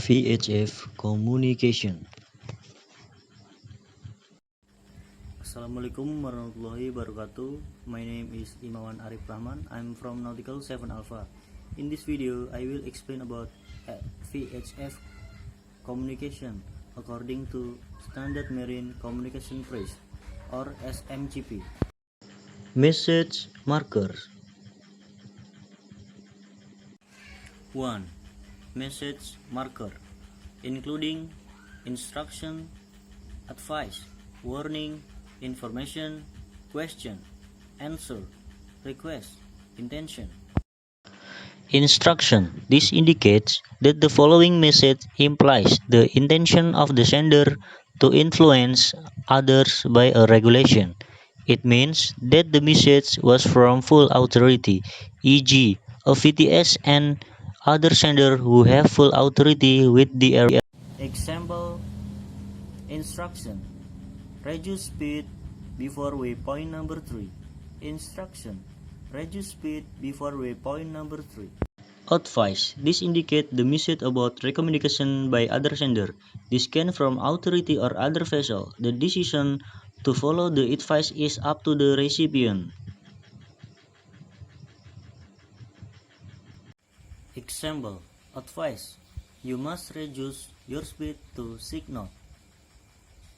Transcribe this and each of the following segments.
VHF Communication. Assalamualaikum warahmatullahi wabarakatuh. My name is Imawan Arif Rahman. I'm from Nautical 7 Alpha. In this video, I will explain about VHF communication according to Standard Marine Communication Press or SMCP. Message markers. 1. Message marker, including instruction, advice, warning, information, question, answer, request, intention. Instruction. This indicates that the following message implies the intention of the sender to influence others by a regulation. It means that the message was from full authority, e.g., a VTS and other sender who have full authority with the area. Example instruction: reduce speed before waypoint number 3. Instruction: reduce speed before waypoint number 3. Advice. This indicates the message about recommendation by other sender. This can from authority or other vessel. The decision to follow the advice is up to the recipient. Example advice: you must reduce your speed to 6 knots.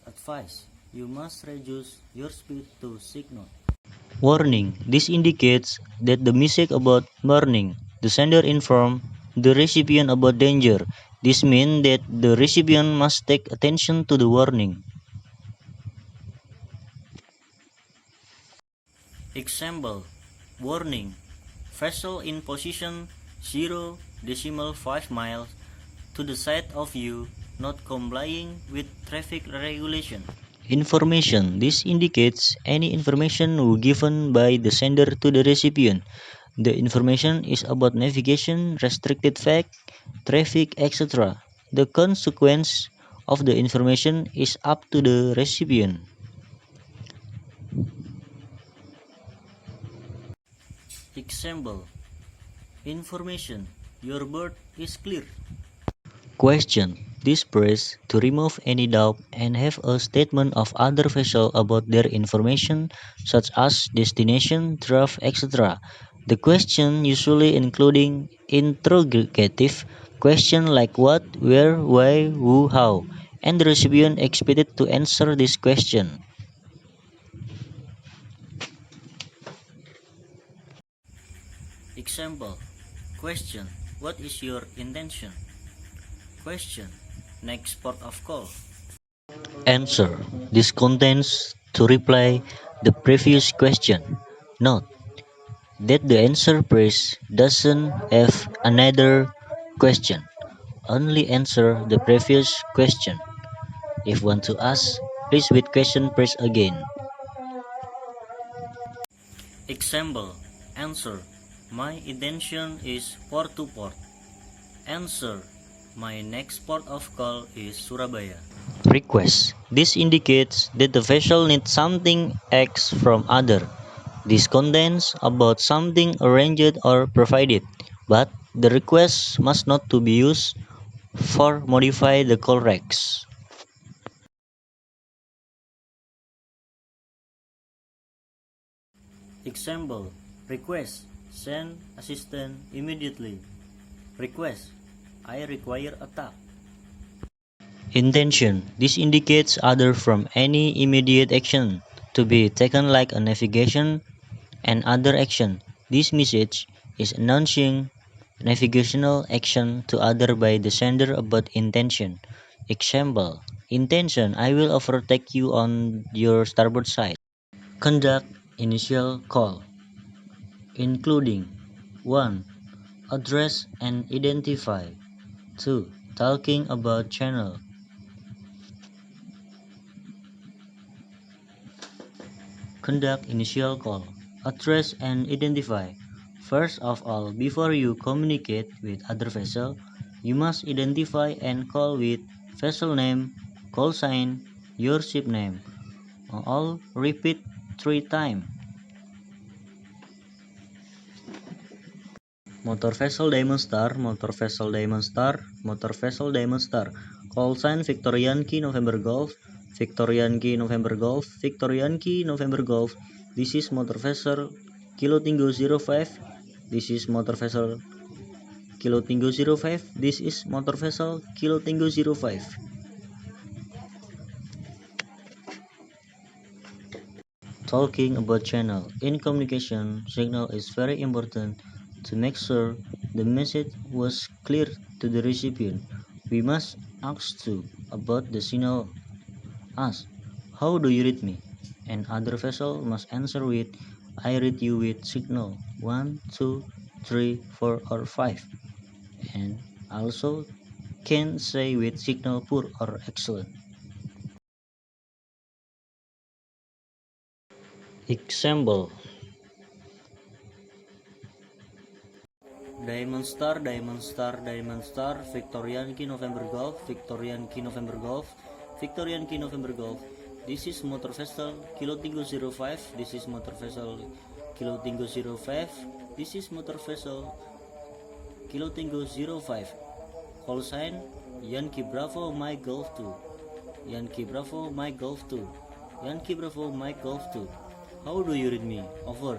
Advice: you must reduce your speed to 6 knots. Warning. This indicates that the message about warning. The sender inform the recipient about danger. This means that the recipient must take attention to the warning. Example warning: vessel in position 0.5 miles to the side of you, not complying with traffic regulation. Information. This indicates any information given by the sender to the recipient. The information is about navigation, restricted fact, traffic, etc. The consequence of the information is up to the recipient. Example information: your berth is clear. Question. This press to remove any doubt and have a statement of other vessel about their information such as destination, draft, etc. The question usually including interrogative question like what, where, why, who, how, and the recipient expected to answer this question. Example question: what is your intention? Question: next port of call. Answer. This contains to reply the previous question. Note that the answer phrase doesn't have another question. Only answer the previous question. If want to ask, please with question press again. Example answer: my intention is port to port. Answer: my next port of call is Surabaya. Request. This indicates that the vessel needs something X from other. This contains about something arranged or provided, but the request must not to be used for modify the call recs. Example request: send assistant immediately. Request: I require a tap. Intention. This indicates other from any immediate action to be taken like a navigation and other action. This message is announcing navigational action to other by the sender about intention. Example. Intention. I will overtake you on your starboard side. Conduct initial call, including 1. Address and identify. 2. Talking about channel. Conduct initial call. Address and identify. First of all, before you communicate with other vessel, you must identify and call with vessel name, call sign, your ship name. All repeat 3 times. Motor vessel Diamond Star, motor vessel Diamond Star, motor vessel Diamond Star. Call sign Victor Yankee November Golf, Victor Yankee November Golf, Victor Yankee November Golf. This is motor vessel Kilo Tango 05. This is motor vessel Kilo Tango 05. This is motor vessel Kilo Tango 05. Talking about channel. In communication, signal is very important to make sure the message was clear to the recipient. We must ask to about the signal. Ask, how do you read me? And other vessel must answer with, I read you with signal 1, 2, 3, 4 or 5. And also can say with signal poor or excellent. Example. Diamond Star, Diamond Star, Diamond Star, Victor Yankee November Golf, Victor Yankee November Golf, Victor Yankee November Golf. This is motor vessel Kilo Tango 05. This is motor vessel Kilo Tango 05. This is motor vessel Kilo Tango 05. Call sign Yankee Bravo Mike Golf 2. Yankee Bravo Mike Golf 2. Yankee Bravo Mike Golf 2. How do you read me? Over.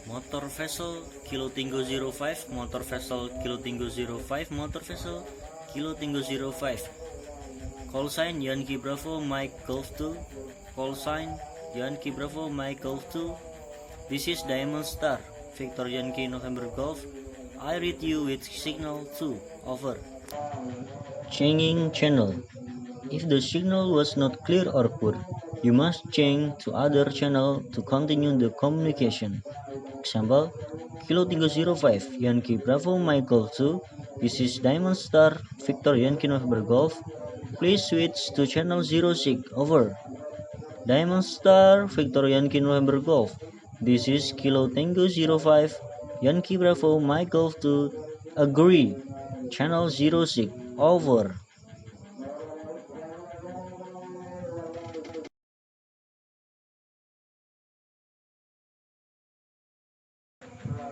Motor vessel Kilo Tango 05, motor vessel Kilo Tango 05, motor vessel Kilo Tango 05. Call sign Yankee Bravo Mike Golf 2. Call sign Yankee Bravo Mike Golf 2. This is Diamond Star, Victor Yankee November Golf. I read you with signal 2. Over. Changing channel. If the signal was not clear or poor, you must change to other channel to continue the communication. Example, Kilo Tango 05, Yankee Bravo Mike Golf 2. This is Diamond Star, Victor Yankee November Golf. Please switch to channel 06. Over. Diamond Star, Victor Yankee November Golf. This is Kilo Tango 05, Yankee Bravo Mike Golf 2. Agree. Channel 06. Over.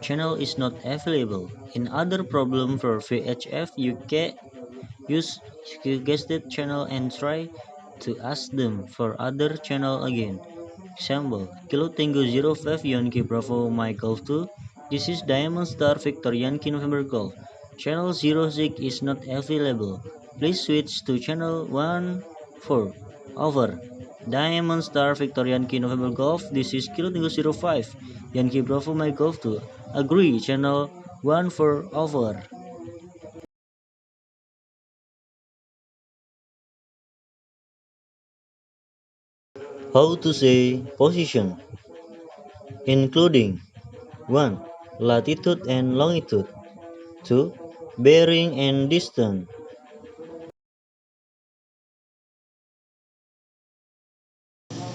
Channel is not available. In other problem for VHF, you can use suggested channel and try to ask them for other channel again. Example, Kilo Tango 05 Yankee Bravo Mike Golf 2. This is Diamond Star Victor Yankee November Golf. Channel 06 is not available. Please switch to channel 14. Over. Diamond Star Victor Yankee November Golf. This is Kilo Tango 05 Yankee Bravo Mike Golf 2. Agree. Channel 14. Over. How to say position, including 1. Latitude and longitude, 2. Bearing and distance.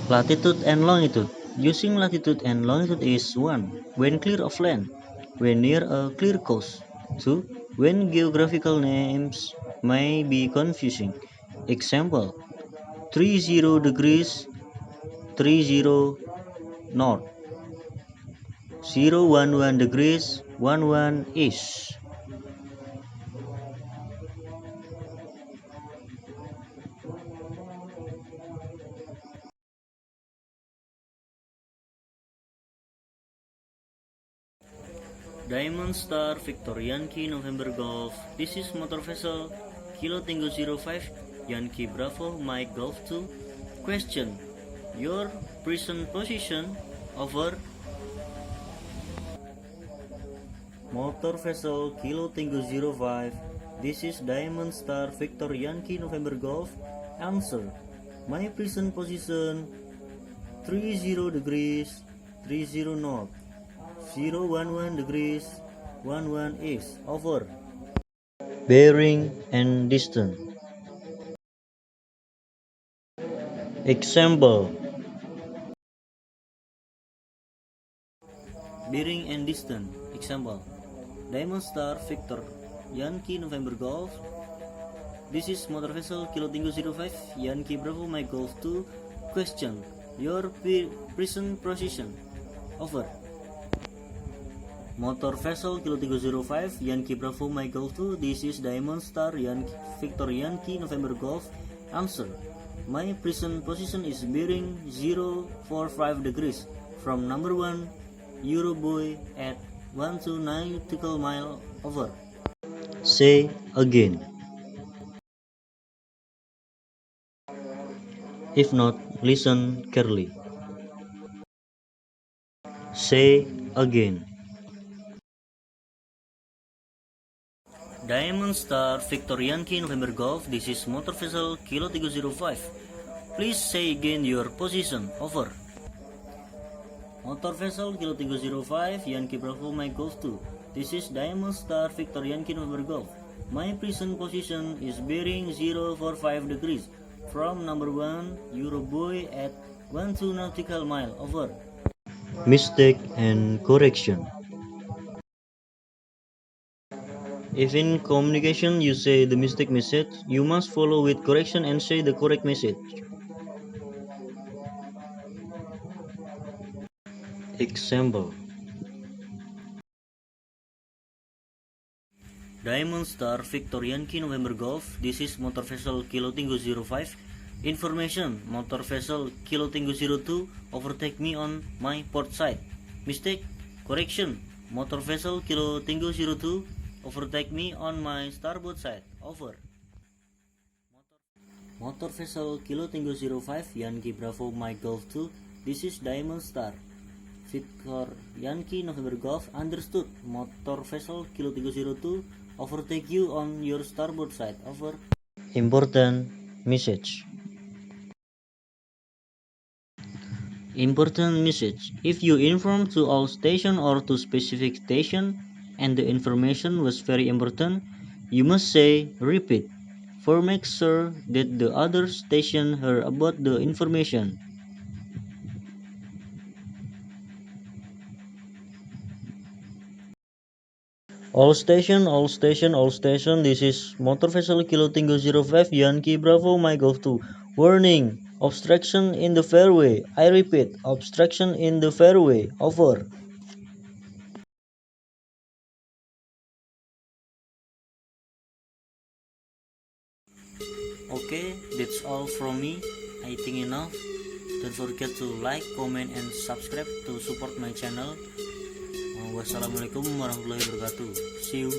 Latitude and longitude. Using latitude and longitude is 1. When clear of land, when near a clear coast. 2. When geographical names may be confusing. Example, 30 degrees, 30 north. 011 degrees, 11 east. Diamond Star Victor Yankee November Golf. This is motor vessel Kilo Tango 05 Yankee Bravo Mike Golf 2. Question, your present position. Over. Motor vessel Kilo Tango 05. This is Diamond Star Victor Yankee November Golf. Answer, my present position 30 degrees, 30 north. 011 degrees, 11 east. Over. Bearing and distance. Example, Bearing and distance. Example, Diamond Star Victor Yankee November Golf. This is motor vessel Kilo Tango 05 Yankee Bravo Mike Golf 2. Question, your present position. Over. Motor vessel Kilo 305 Yankee Bravo Mike Golf 2. This is Diamond Star Victor Yankee November Golf. Answer: my present position is bearing 045 degrees from number 1 Eurobuoy at 12 nautical mile over. Say again. If not, listen carefully. Say again. Diamond Star Victor Yankee November Golf. This is motor vessel Kilo 305. Please say again your position. Over. Motor vessel Kilo 305 Yankee Bravo Mike Golf 2. This is Diamond Star Victor Yankee November Golf. My present position is bearing 045 degrees from number 1 Eurobuoy at 12 nautical mile. Over. Mistake and correction. If in communication you say the mistake message, you must follow with correction and say the correct message. Example: Diamond Star Victor Yankee November Golf. This is motor vessel Kilo 305. Information: motor vessel Kilo 302 overtake me on my port side. Mistake. Correction: motor vessel Kilo 302 overtake me on my starboard side. Over. Motor vessel Kilo 305 Yankee Bravo Mike Golf 2. This is Diamond Star Victor Yankee November Golf. Understood. Motor vessel Kilo 302 overtake you on your starboard side. Over. important message. Important message. If you inform to all station or to specific station and the information was very important, you must say repeat for make sure that the other station heard about the information. All station, this is motor vessel Kilo 305 Yankee Bravo Mike Golf 2. Warning, obstruction in the fairway. I repeat, obstruction in the fairway. Over. Okay, that's all from me. I think enough. Don't forget to like, comment, and subscribe to support my channel. Wassalamualaikum warahmatullahi wabarakatuh. See you.